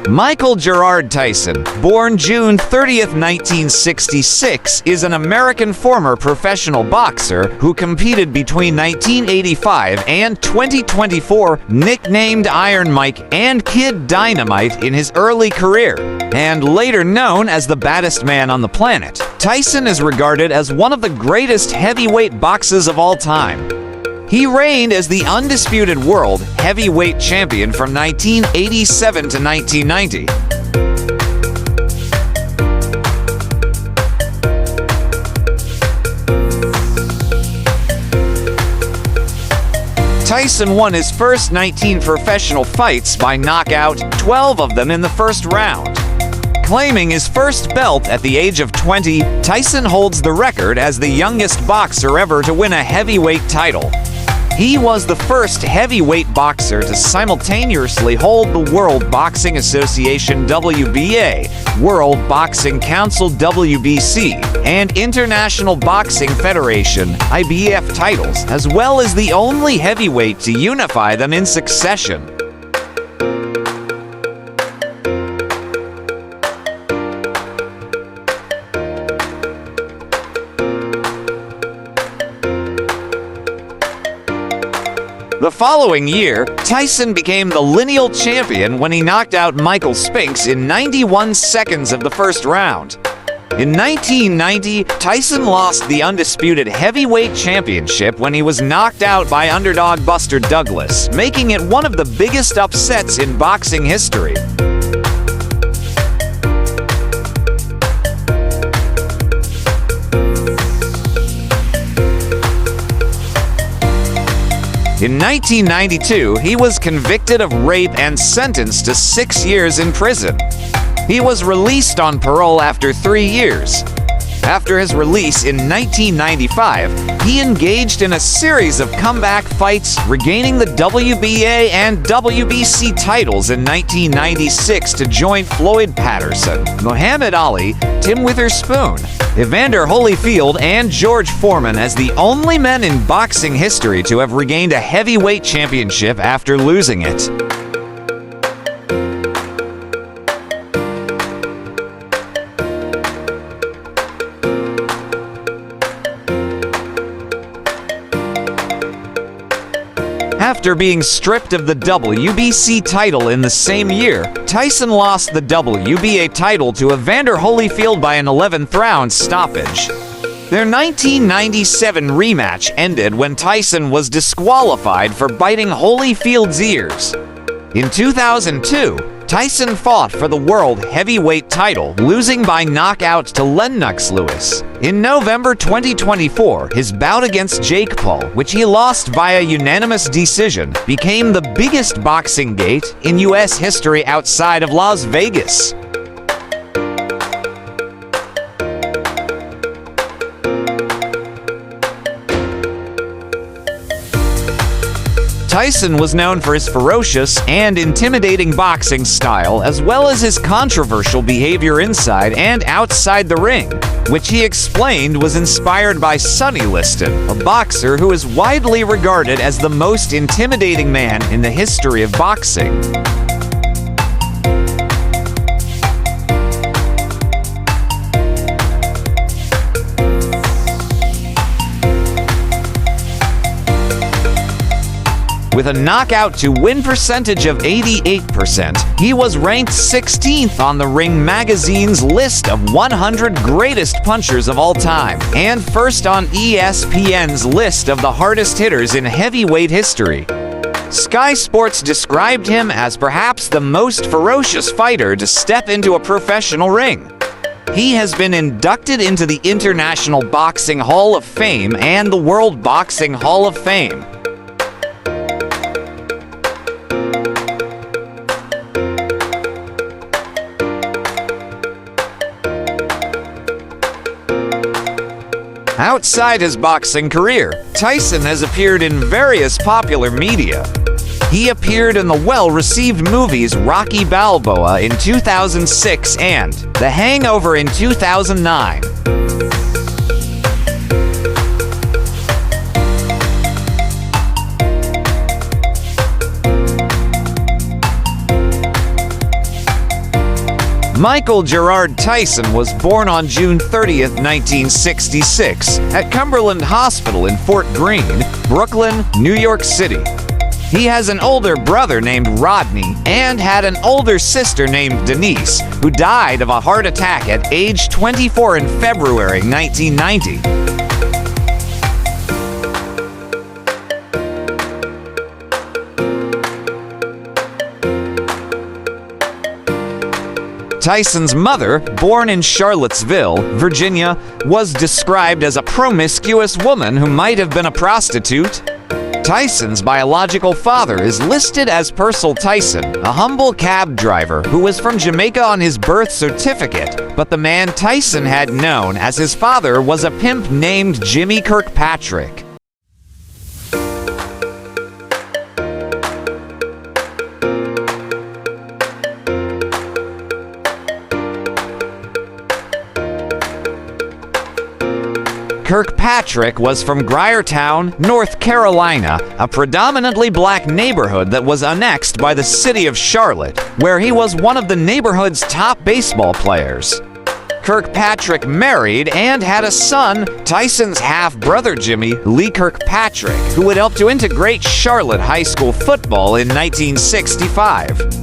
Michael Gerard Tyson, born June 30th, 1966, is an American former professional boxer who competed between 1985 and 2024, nicknamed Iron Mike and Kid Dynamite in his early career, and later known as the baddest man on the planet. Tyson is regarded as one of the greatest heavyweight boxers of all time. He reigned as the Undisputed World Heavyweight Champion from 1987 to 1990. Tyson won his first 19 professional fights by knockout, 12 of them in the first round. Claiming his first belt at the age of 20, Tyson holds the record as the youngest boxer ever to win a heavyweight title. He was the first heavyweight boxer to simultaneously hold the World Boxing Association WBA, World Boxing Council WBC, and International Boxing Federation IBF titles, as well as the only heavyweight to unify them in succession. The following year, Tyson became the lineal champion when he knocked out Michael Spinks in 91 seconds of the first round. In 1990, Tyson lost the Undisputed Heavyweight Championship when he was knocked out by underdog Buster Douglas, making it one of the biggest upsets in boxing history. In 1992, he was convicted of rape and sentenced to 6 years in prison. He was released on parole after 3 years. After his release in 1995, he engaged in a series of comeback fights, regaining the WBA and WBC titles in 1996 to join Floyd Patterson, Muhammad Ali, Tim Witherspoon, Evander Holyfield, and George Foreman as the only men in boxing history to have regained a heavyweight championship after losing it. After being stripped of the WBC title in the same year, Tyson lost the WBA title to Evander Holyfield by an 11th round stoppage. Their 1997 rematch ended when Tyson was disqualified for biting Holyfield's ears. In 2002, Tyson fought for the World Heavyweight title, losing by knockout to Lennox Lewis. In November 2024, his bout against Jake Paul, which he lost via unanimous decision, became the biggest boxing gate in U.S. history outside of Las Vegas. Tyson was known for his ferocious and intimidating boxing style, as well as his controversial behavior inside and outside the ring, which he explained was inspired by Sonny Liston, a boxer who is widely regarded as the most intimidating man in the history of boxing. With a knockout-to-win percentage of 88%, he was ranked 16th on the Ring magazine's list of 100 greatest punchers of all time, and first on ESPN's list of the hardest hitters in heavyweight history. Sky Sports described him as perhaps the most ferocious fighter to step into a professional ring. He has been inducted into the International Boxing Hall of Fame and the World Boxing Hall of Fame. Outside his boxing career, Tyson has appeared in various popular media. He appeared in the well-received movies Rocky Balboa in 2006 and The Hangover in 2009. Michael Gerard Tyson was born on June 30th, 1966, at Cumberland Hospital in Fort Greene, Brooklyn, New York City. He has an older brother named Rodney and had an older sister named Denise, who died of a heart attack at age 24 in February 1990. Tyson's mother, born in Charlottesville, Virginia, was described as a promiscuous woman who might have been a prostitute. Tyson's biological father is listed as Purcell Tyson, a humble cab driver who was from Jamaica on his birth certificate, but the man Tyson had known as his father was a pimp named Jimmy Kirkpatrick. Kirkpatrick was from Griertown, North Carolina, a predominantly black neighborhood that was annexed by the city of Charlotte, where he was one of the neighborhood's top baseball players. Kirkpatrick married and had a son, Tyson's half-brother Jimmy Lee Kirkpatrick, who would help to integrate Charlotte high school football in 1965.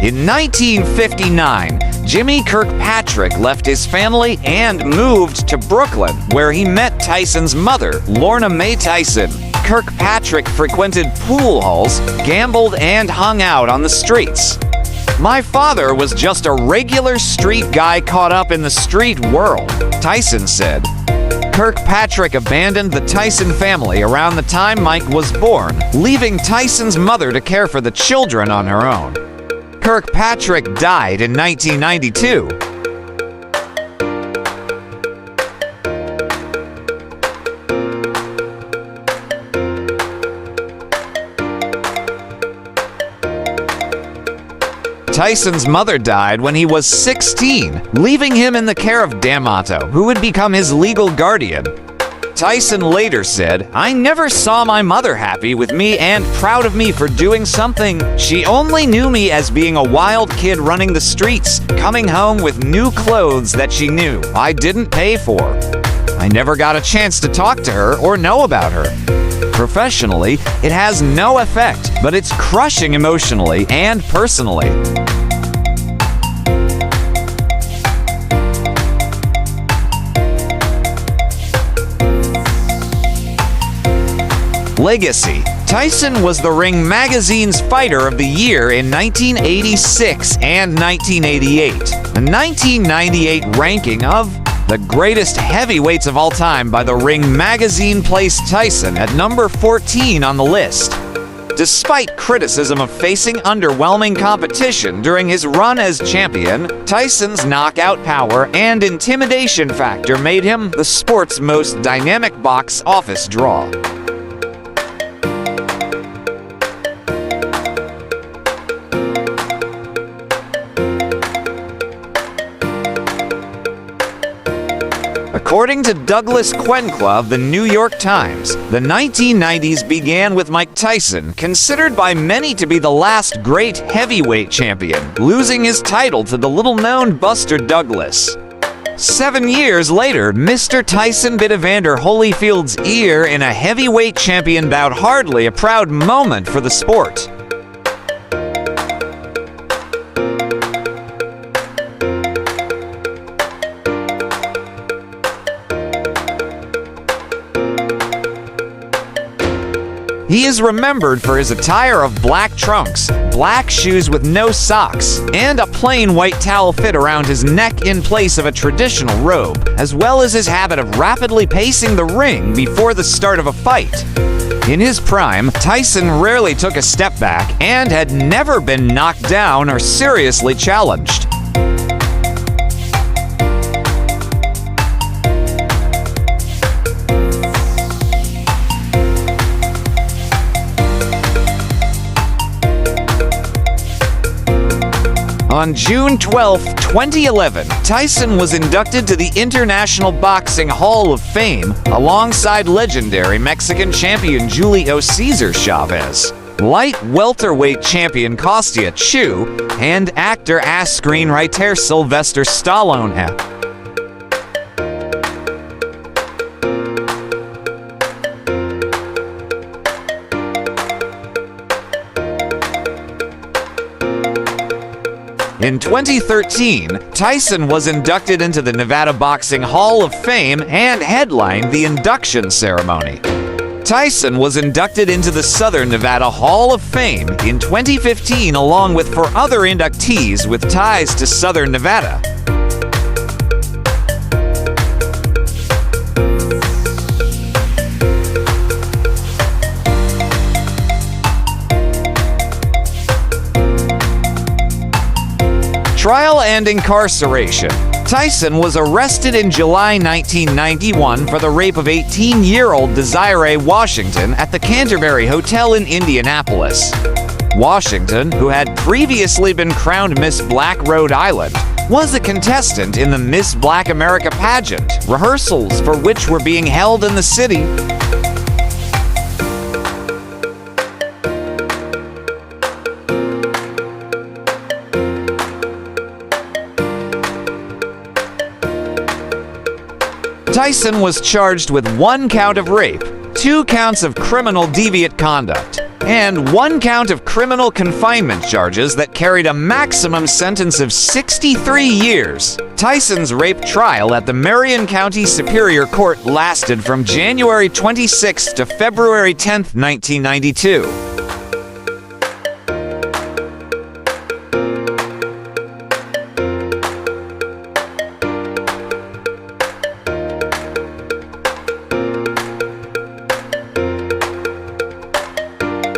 In 1959, Jimmy Kirkpatrick left his family and moved to Brooklyn, where he met Tyson's mother, Lorna Mae Tyson. Kirkpatrick frequented pool halls, gambled, and hung out on the streets. "My father was just a regular street guy caught up in the street world," Tyson said. Kirkpatrick abandoned the Tyson family around the time Mike was born, leaving Tyson's mother to care for the children on her own. Kirkpatrick died in 1992. Tyson's mother died when he was 16, leaving him in the care of D'Amato, who would become his legal guardian. Tyson later said, "I never saw my mother happy with me and proud of me for doing something. She only knew me as being a wild kid running the streets, coming home with new clothes that she knew I didn't pay for. I never got a chance to talk to her or know about her. Professionally, it has no effect, but it's crushing emotionally and personally." Legacy. Tyson was the Ring Magazine's Fighter of the Year in 1986 and 1988. The 1998 ranking of the greatest heavyweights of all time by the Ring Magazine placed Tyson at number 14 on the list. Despite criticism of facing underwhelming competition during his run as champion, Tyson's knockout power and intimidation factor made him the sport's most dynamic box office draw. According to Douglas Quencla of the New York Times, the 1990s began with Mike Tyson, considered by many to be the last great heavyweight champion, losing his title to the little-known Buster Douglas. 7 years later, Mr. Tyson bit Evander Holyfield's ear in a heavyweight champion bout, hardly a proud moment for the sport. He is remembered for his attire of black trunks, black shoes with no socks, and a plain white towel fit around his neck in place of a traditional robe, as well as his habit of rapidly pacing the ring before the start of a fight. In his prime, Tyson rarely took a step back and had never been knocked down or seriously challenged. On June 12, 2011, Tyson was inducted to the International Boxing Hall of Fame alongside legendary Mexican champion Julio Cesar Chavez, light welterweight champion Kostya Tszyu, and actor and screenwriter Sylvester Stallone. In 2013, Tyson was inducted into the Nevada Boxing Hall of Fame and headlined the induction ceremony. Tyson was inducted into the Southern Nevada Hall of Fame in 2015 along with 4 other inductees with ties to Southern Nevada. Trial and incarceration. Tyson was arrested in July 1991 for the rape of 18-year-old Desiree Washington at the Canterbury Hotel in Indianapolis. Washington, who had previously been crowned Miss Black Rhode Island, was a contestant in the Miss Black America pageant, rehearsals for which were being held in the city. Tyson was charged with 1 count of rape, 2 counts of criminal deviant conduct, and 1 count of criminal confinement charges that carried a maximum sentence of 63 years. Tyson's rape trial at the Marion County Superior Court lasted from January 26 to February 10, 1992.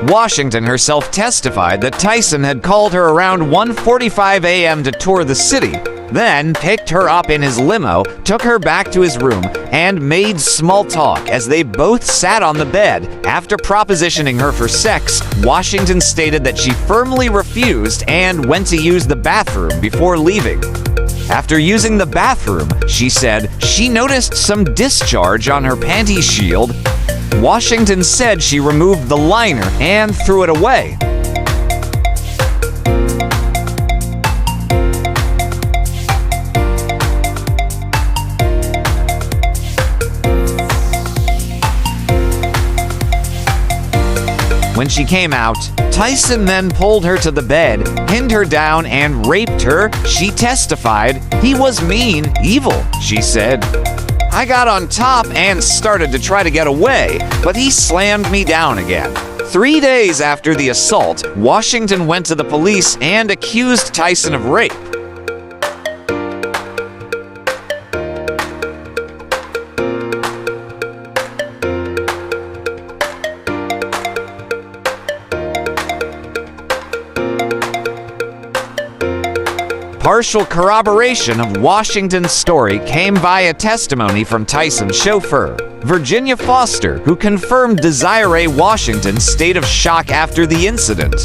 Washington herself testified that Tyson had called her around 1:45 a.m. to tour the city, then picked her up in his limo, took her back to his room, and made small talk as they both sat on the bed. After propositioning her for sex, Washington stated that she firmly refused and went to use the bathroom before leaving. After using the bathroom, she said she noticed some discharge on her panty shield. Washington said she removed the liner and threw it away. When she came out, Tyson then pulled her to the bed, pinned her down, and raped her. She testified, "He was mean, evil," she said. "I got on top and started to try to get away, but he slammed me down again." 3 days after the assault, Washington went to the police and accused Tyson of rape. Partial corroboration of Washington's story came via testimony from Tyson's chauffeur, Virginia Foster, who confirmed Desiree Washington's state of shock after the incident.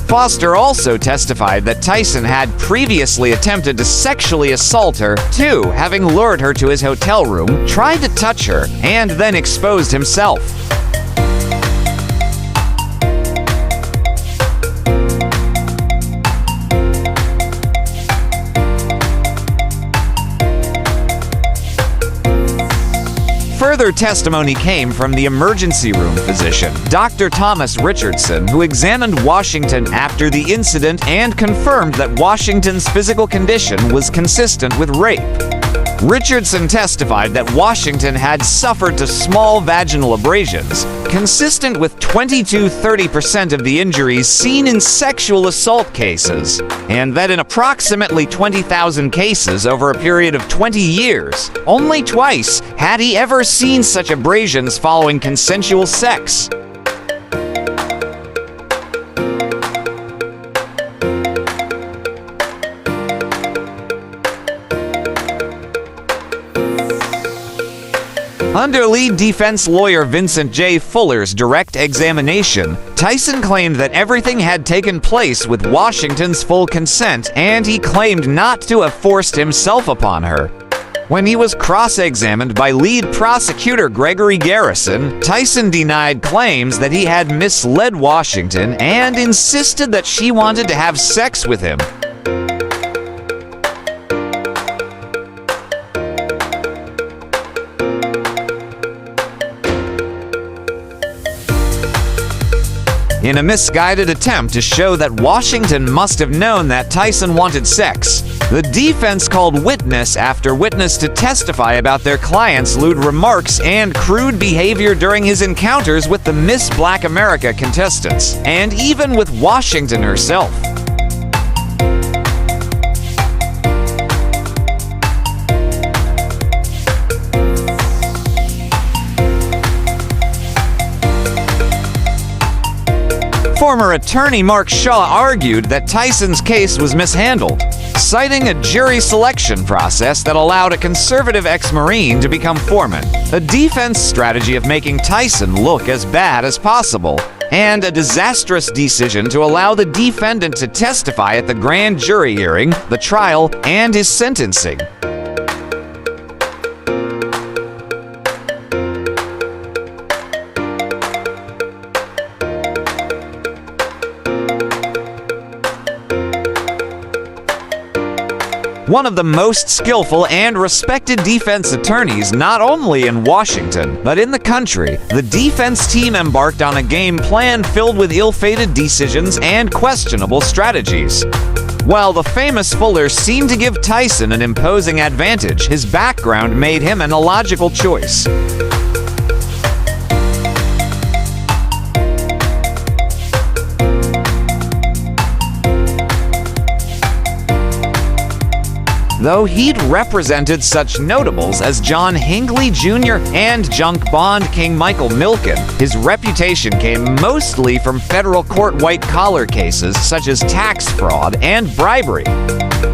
Foster also testified that Tyson had previously attempted to sexually assault her, too, having lured her to his hotel room, tried to touch her, and then exposed himself. Further testimony came from the emergency room physician, Dr. Thomas Richardson, who examined Washington after the incident and confirmed that Washington's physical condition was consistent with rape. Richardson testified that Washington had suffered to small vaginal abrasions, consistent with 20–30% of the injuries seen in sexual assault cases, and that in approximately 20,000 cases over a period of 20 years, only twice had he ever seen such abrasions following consensual sex. Under lead defense lawyer Vincent J. Fuller's direct examination, Tyson claimed that everything had taken place with Washington's full consent, and he claimed not to have forced himself upon her. When he was cross-examined by lead prosecutor Gregory Garrison, Tyson denied claims that he had misled Washington and insisted that she wanted to have sex with him. In a misguided attempt to show that Washington must have known that Tyson wanted sex, the defense called witness after witness to testify about their client's lewd remarks and crude behavior during his encounters with the Miss Black America contestants, and even with Washington herself. Former attorney Mark Shaw argued that Tyson's case was mishandled, citing a jury selection process that allowed a conservative ex-Marine to become foreman, a defense strategy of making Tyson look as bad as possible, and a disastrous decision to allow the defendant to testify at the grand jury hearing, the trial, and his sentencing. One of the most skillful and respected defense attorneys not only in Washington, but in the country, the defense team embarked on a game plan filled with ill-fated decisions and questionable strategies. While the famous Fuller seemed to give Tyson an imposing advantage, his background made him an illogical choice. Though he'd represented such notables as John Hinckley Jr. and junk bond king Michael Milken, his reputation came mostly from federal court white-collar cases such as tax fraud and bribery.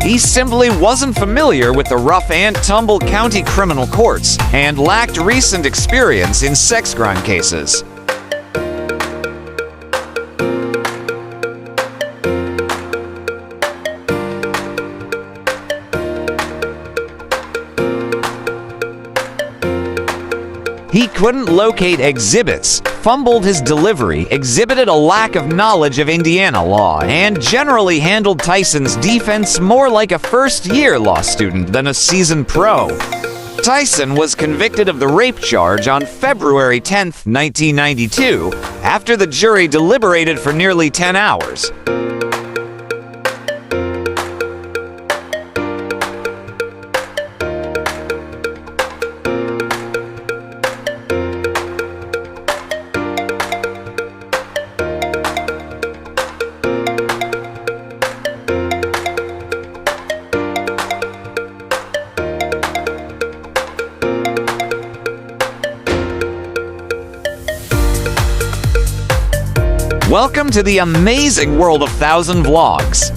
He simply wasn't familiar with the rough and tumble county criminal courts and lacked recent experience in sex crime cases. He couldn't locate exhibits, fumbled his delivery, exhibited a lack of knowledge of Indiana law, and generally handled Tyson's defense more like a first-year law student than a seasoned pro. Tyson was convicted of the rape charge on February 10, 1992, after the jury deliberated for nearly 10 hours. Welcome to the amazing world of 1000 Vlogs.